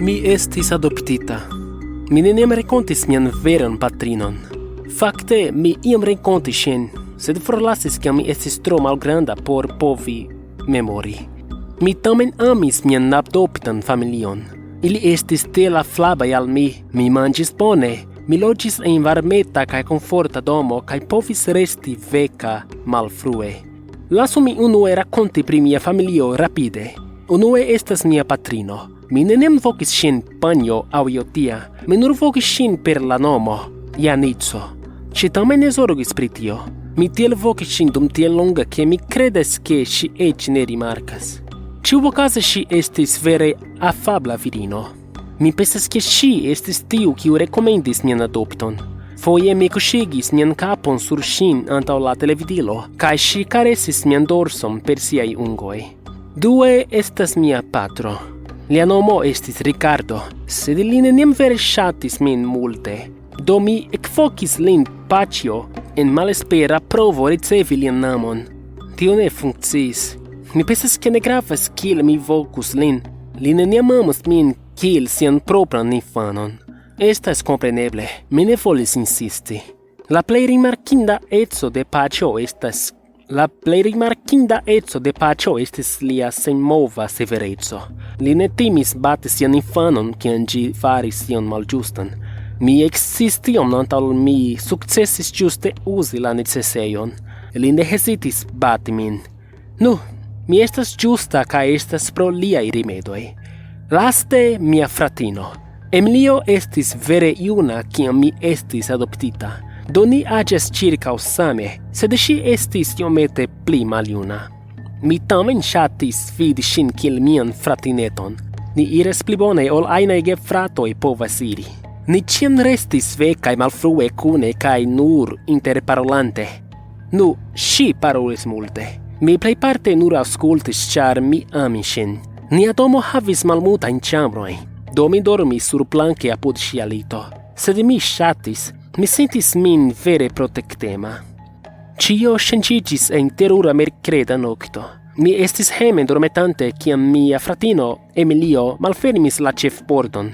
Mi estis adoptita. Mi neniam renkontis mian veran patrinon. Fakte, mi iam renkontis ŝin, sed forlasis kiam mi estis tro malgranda por povi memori. Mi tamen amis mian adoptan familion. Ili estis tiel aflablaj al mi. Mi manĝis bone. Mi loĝis en varmeta kaj komforta domo kaj povis resti veka malfrue. Lasu mi unue rakonti pri mia familio rapide. Unue estas mia patrino. Mi neniam vokis ŝin panjo aŭ io tia. Mi nur vokis ŝin per la nomo, Janico. Ŝi tamen ne zorgis pri tio. Mi tiel vokis ŝin dum tiel longa, ke mi kredas ke ŝi eĉ ne rimarkas. Ĉiuokaze ŝi estis vere afabla virino. Mi pensas ke ŝi estis tiu, kiu rekomendis mian adopton. Foje mi kuŝigis mian kapon sur ŝin antaŭ la televidilo, kaj ŝi karesis mian dorson per siaj ungoj. Due estas mia patro. Lia nomo estis Ricardo, sed li neniam vere ŝatis min multe. Do mi ekvokis lin paĉjo en malespera provo ricevi lian nomon. Tio ne funkciis. Mi pensas ke ne gravas kiel mi vokus lin. Li neniam amas min kiel sian propran infanon. Estas kompreneble, mi ne volis insisti. La plej rimarkinda eco de paĉjo estis lia senmova severeco. Li ne timis bati sian infanon, kiam ĝi faris tion malĝustan. Mi eksciis tion antaŭ mi sukcesis ĝuste uzi la necesejon. Li ne hezitis bati min. Nu, mi estas ĝusta kaj estas pro liaj rimedoj. Laste mia fratino. Emilio estis vere juna kiam mi estis adoptita. Do ni aĝas ĉirkaŭ same, sed ŝi estis iomete pli maljuna. Mi tamen ŝatis vidi ŝin kiel mian fratineton. Ni iras pli bone ol ajnaj gefratoj povas iri. Ni ĉiam restis vekaj malfrue kune kaj nur interparolante. Nu, ŝi parolis multe. Mi plejparte nur aŭskultis, ĉar mi amis ŝin. Nia domo havis malmultajn ĉambrojn, do mi dormis surplanke apud ŝia lito. Sed mi ŝatis. Mi sentis min vere protektema. Ĉio ŝanĝiĝis en terura merkreda nokto. Mi estis hejme dormetante, kiam mia fratino Emilio malfermis la ĉefpordon.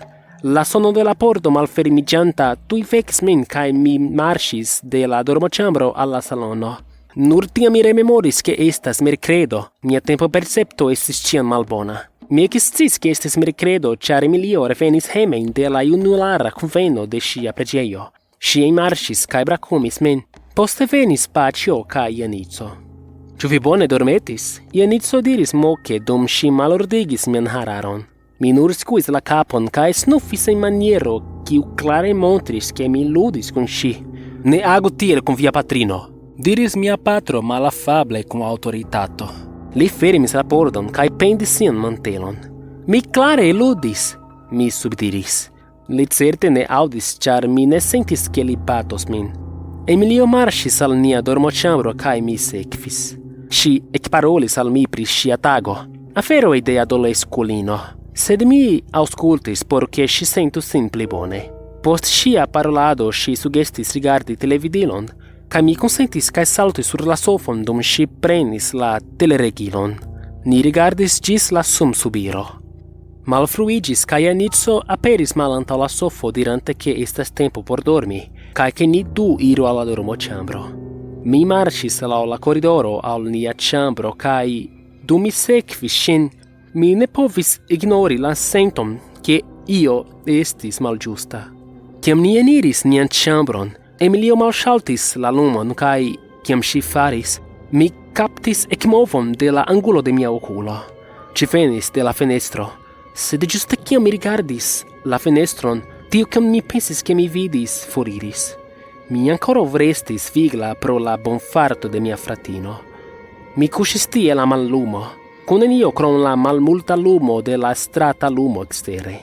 La sono de la pordo malfermiĝanta tuj vekis min kaj mi marŝis de la dormoĉambro al la salono. Nur tiam mi rememoris ke estas merkredo. Mia tempopercepto estis ĉiam malbona. Mi eksciis ke estis merkredo, ĉar Emilio revenis hejmen de la junulara kunveno de ŝia preĝejo. Ŝi enmarŝis kaj brakumis min. Poste venis Paĉjo kaj Janico. Ĉu vi bone dormetis? Janico diris moke dum ŝi malordigis mian hararon. Mi nur skuis la kapon kaj snufis en maniero, kiu klare montris ke mi ludis kun ŝi. Ne agu tiel kun via patrino, diris mia patro malafable kun aŭtoritato. Li fermis la pordon kaj pendis sian mantelon. Mi klare ludis, mi subdiris. Li certe ne aŭdis, ĉar mi ne sentis ke li batos min. Emilio marŝis al nia dormoĉambro kaj mi sekvis. Ŝi ekparolis al mi pri ŝia tago, aferoj de adoleskulino, sed mi aŭskultis por ke ŝi sentu sin pli bone. Post ŝia parolado ŝi sugestis rigardi televidilon, kaj mi konsentis kaj saltis sur la sofon dum ŝi prenis la teleregilon. Ni rigardis ĝis la sumsubiro. Malfruiĝis kaj Janico aperis malantaŭ la sofo dirante ke estas tempo por dormi kaj ke ni du iru al la dormoĉambro. Mi marŝis laŭ la koridoro al nia ĉambro kaj dum mi sekvis ŝin, mi ne povis ignori la senton ke io estis malĝusta. Kiam ni eniris nian ĉambron, Emilio malŝaltis la lumon kaj kiam ŝi faris, mi kaptis ekmovon de la angulo de mia okulo. Ĝi venis de la fenestro. Sed ĝuste kiam mi rigardis la fenestron, tio kiam mi pensis ke mi vidis foriris. Mi ankoraŭ restis vigla pro la bonfarto de mia fratino. Mi kuŝis tie la mallumo, kun nenio krom la malmulta lumo de la strata lumo ekstere.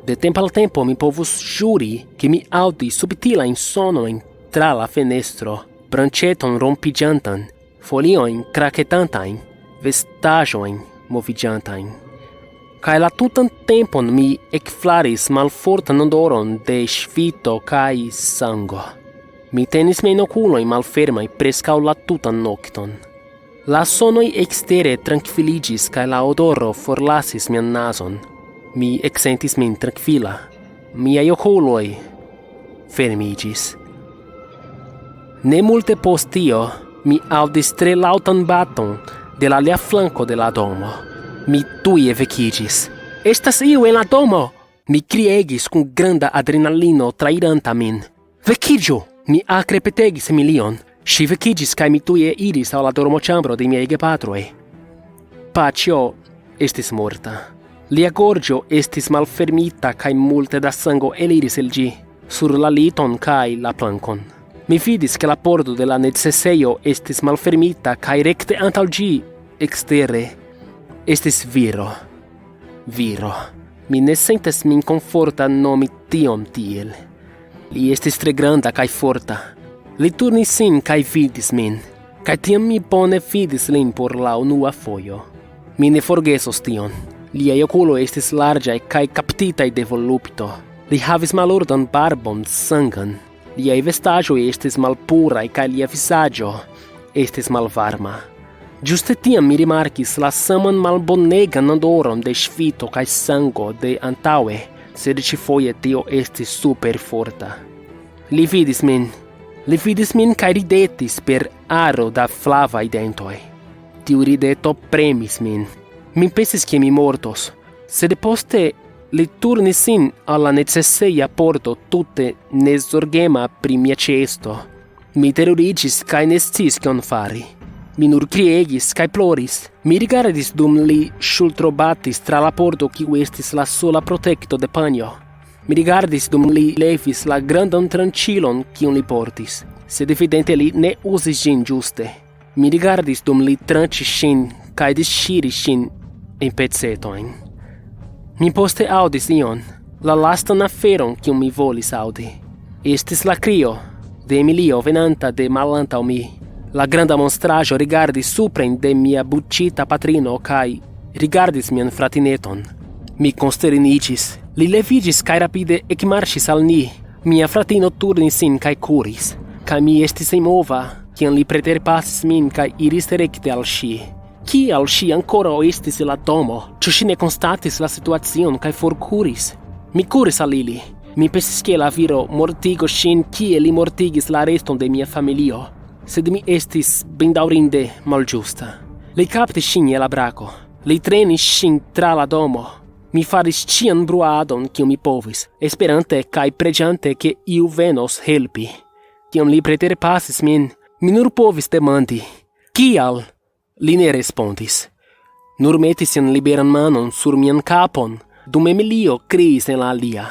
De tempo al tempo mi povus ĵuri, ke mi aŭdis subtilajn sonojn tra la fenestro, branĉeton rompiĝantan, foliojn kraketantajn, vestaĵojn moviĝantajn. Kaj la tutan tempon mi ekflaris malfortan odoron de ŝvito kaj sango. Mi tenis miajn okulojn malfermaj preskaŭ la tutan nokton. La sonoj ekstere trankviliĝis kaj la odoro forlasis mian nazon. Mi exsentis min tranquila. Miai oculoi fermigis. Ne multe post tio, mi audis tre lautan baton de la alia flanco de la domo. Mi tui vecigis. Estas io en la domo! Mi criegis cum granda adrenalino trairanta min. Vecigio! Mi acre petegis Emilion. Si vecigis cae mi tui iris al la dormochambro de miei gepatroi. Pacio estis morta. Lia gorgio estis malfermita cae multe da sango eliris el gi, sur la liton cae la plancon. Mi vidis che la pordo de la necesseio estis malfermita cae recte antal gi, exterre, estis viro. Viro. Mi ne sentes min conforta nomi tion tiel. Li estis tre granda cae forta. Li turnis sin cae vidis min, cae tiam mi bone vidis lin por la unua foio. Mi ne forgesos tion. Liai oculo estis largiae cae captitae de volupto. Li havis malordan barbon sangan. Liai vestagioi estis malpurae cae lia visaggio estis malvarma. Giuste tiam mi rimarcis la saman malbonegan odoron de svito cae sango de antaue, sed ci foie tio estis super forta. Li vidis min cae ridetis per aro da flavae dentoi. Tiu rideto premis min. Mi pensis che mi mortos, sed poste li turnis sin alla necesseia porto tutte nesorgema pri mia cesto. Mi terrorigis cae ne sciis cion fari. Mi nur criegis cae ploris. Mi rigardis dum li ŝultrobatis tra la pordo kiu estis la sola protecto de panjo. Mi rigardis dum li levis la grandan tranĉilon kiun li portis, sed evidente li ne uzis ĝin ĝuste. Mi rigardis dum li tranĉis ŝin cae disŝiris ŝin in pezzetojn. Mi poste audis ion, la lastan aferon kiun mi volis audi. Estis la crio de Emilio venanta de malantaŭ mi. La granda monstraĵo rigardis supren de mia buĉita patrino kaj rigardis mian fratineton. Mi konsterniĝis. Li leviĝis kaj rapide ekmarŝis al ni. Mia fratino turnis sin kaj kuris, kaj mi estis senmova, kiam li preterpasis min kaj iris rekte al ŝi. Kial ŝi ancora estis en la domo? Ĉu ŝi ne konstatis la situacion kaj forkuris? Mi kuris al ili. Mi pensis ke la viro mortigos ŝin kiel li mortigis la reston de mia familio. Sed mi estis bedaŭrinde malĝusta. Li kaptis ŝin je la brako. Li trenis ŝin tra la domo. Mi faris ĉian bruadon kiun mi povis, esperante kaj preĝante ke iu venos helpi. Kiam li preterpasis min, mi nur povis demandi: kial? Li ne respondis. Nur metis sian liberan manon sur mian kapon, dum Emilio kriis en la alia.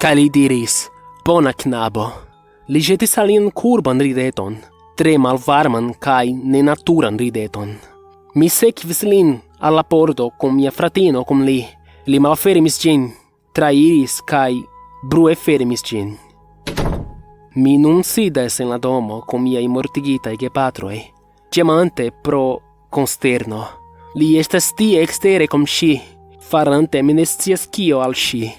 Kaj li diris: bona knabo. Li ĵetis alian kurban rideton, tre malvarman kaj nenaturan rideton. Mi sekvis lin al la pordo kun mia fratino kun li. Li malfermis ĝin, trairis kaj brue fermis ĝin. Mi nun sidas en la domo kun miaj mortigitaj gepatroj, ĝemante pro consterno. Li estas tie extere com ŝi, farante mi ne scias kio al ŝi,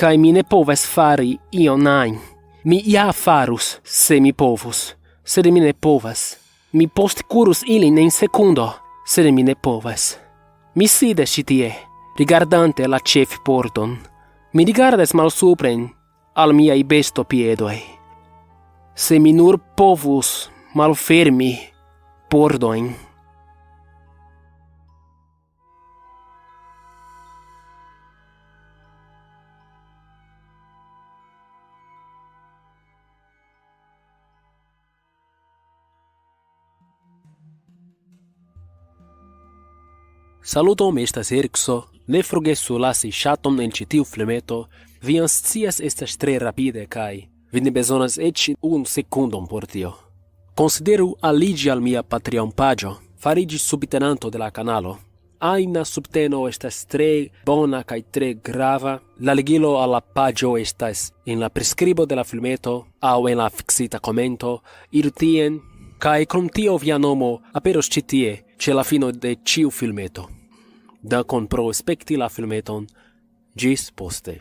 kaj mi ne povas fari ion ajn. Mi ja farus, se mi povus, sed mi ne povas. Mi postkurus ilin en sekundo, sed mi ne povas. Mi sidas ĉi tie, rigardante la ĉefpordon. Mi rigardas malsupren al miaj bestopiedoj. Se mi nur povus malfermi pordojn. Saluton, mi estas Erikso. Ne forgesu lasi ŝaton en ĉi tiu filmeto. Vi scias estas tre rapide kaj vi ne bezonas eĉ unu sekundon por tio. Konsideru aliĝi al mia Patreon-paĝo, fariĝi subtenanto de la kanalo. Ajna subteno estas tre bona kaj tre grava. La ligilo al la paĝo estas en la priskribo de la filmeto aŭ en la fiksita komento. Iru tien, kaj krom tio via nomo aperos ĉi tie ĉe la fino de ĉiu filmeto. Dankon pro spekti la filmeton. Ĝis poste.